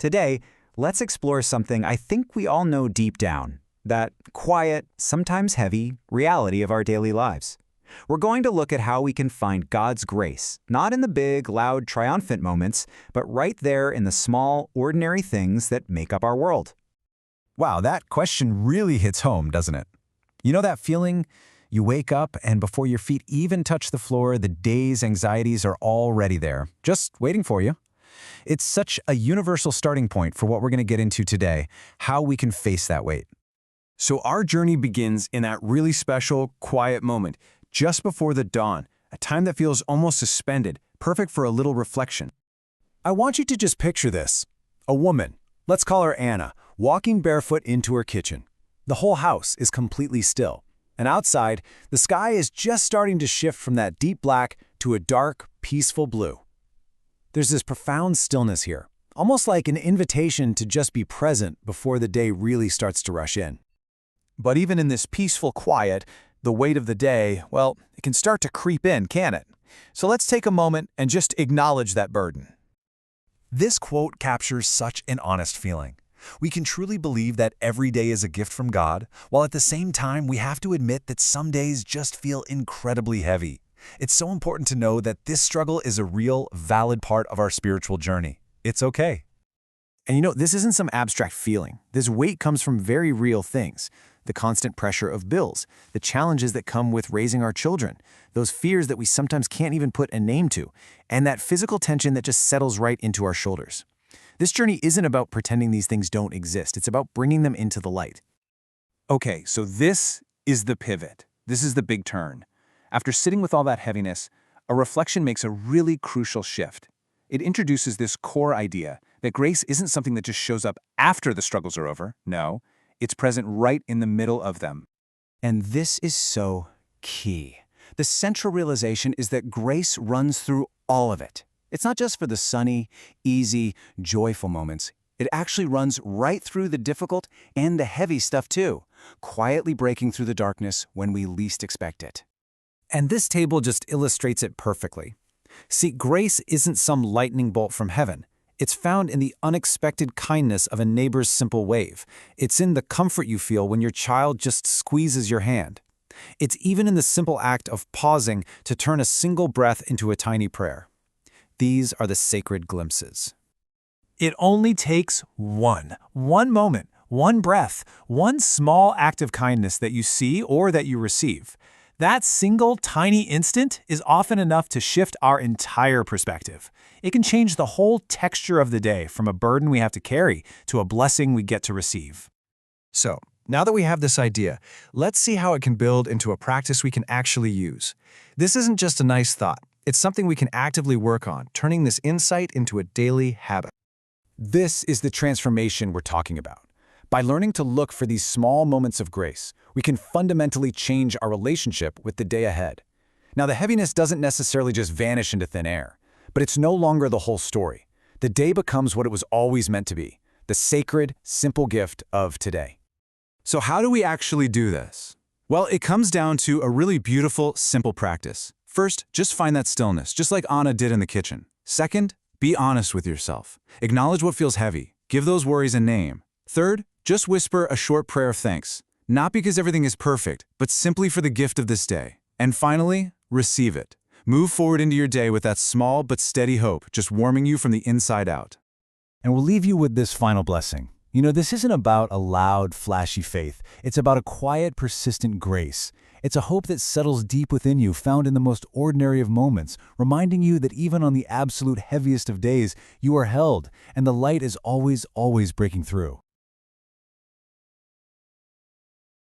Today, let's explore something I think we all know deep down, that quiet, sometimes heavy, reality of our daily lives. We're going to look at how we can find God's grace, not in the big, loud, triumphant moments, but right there in the small, ordinary things that make up our world. Wow, that question really hits home, doesn't it? You know that feeling? You wake up and before your feet even touch the floor, the day's anxieties are already there, just waiting for you. It's such a universal starting point for what we're going to get into today, how we can face that weight. So our journey begins in that really special, quiet moment, just before the dawn, a time that feels almost suspended, perfect for a little reflection. I want you to just picture this. A woman, let's call her Anna, walking barefoot into her kitchen. The whole house is completely still. And outside, the sky is just starting to shift from that deep black to a dark, peaceful blue. There's this profound stillness here, almost like an invitation to just be present before the day really starts to rush in. But even in this peaceful quiet, the weight of the day, well, it can start to creep in, can't it? So let's take a moment and just acknowledge that burden. This quote captures such an honest feeling. We can truly believe that every day is a gift from God, while at the same time we have to admit that some days just feel incredibly heavy. It's so important to know that this struggle is a real, valid part of our spiritual journey. It's okay. And you know, this isn't some abstract feeling. This weight comes from very real things. The constant pressure of bills, the challenges that come with raising our children, those fears that we sometimes can't even put a name to, and that physical tension that just settles right into our shoulders. This journey isn't about pretending these things don't exist. It's about bringing them into the light. Okay, so this is the pivot. This is the big turn. After sitting with all that heaviness, a reflection makes a really crucial shift. It introduces this core idea that grace isn't something that just shows up after the struggles are over. No, it's present right in the middle of them. And this is so key. The central realization is that grace runs through all of it. It's not just for the sunny, easy, joyful moments. It actually runs right through the difficult and the heavy stuff too, quietly breaking through the darkness when we least expect it. And this table just illustrates it perfectly. See, grace isn't some lightning bolt from heaven. It's found in the unexpected kindness of a neighbor's simple wave. It's in the comfort you feel when your child just squeezes your hand. It's even in the simple act of pausing to turn a single breath into a tiny prayer. These are the sacred glimpses. It only takes one moment, one breath, one small act of kindness that you see or that you receive. That single tiny instant is often enough to shift our entire perspective. It can change the whole texture of the day from a burden we have to carry to a blessing we get to receive. So, now that we have this idea, let's see how it can build into a practice we can actually use. This isn't just a nice thought. It's something we can actively work on, turning this insight into a daily habit. This is the transformation we're talking about. By learning to look for these small moments of grace, we can fundamentally change our relationship with the day ahead. Now, the heaviness doesn't necessarily just vanish into thin air, but it's no longer the whole story. The day becomes what it was always meant to be, the sacred, simple gift of today. So how do we actually do this? Well, it comes down to a really beautiful, simple practice. First, just find that stillness, just like Anna did in the kitchen. Second, be honest with yourself. Acknowledge what feels heavy. Give those worries a name. Third, just whisper a short prayer of thanks. Not because everything is perfect, but simply for the gift of this day. And finally, receive it. Move forward into your day with that small but steady hope, just warming you from the inside out. And we'll leave you with this final blessing. You know, this isn't about a loud, flashy faith. It's about a quiet, persistent grace. It's a hope that settles deep within you, found in the most ordinary of moments, reminding you that even on the absolute heaviest of days, you are held, and the light is always, always breaking through.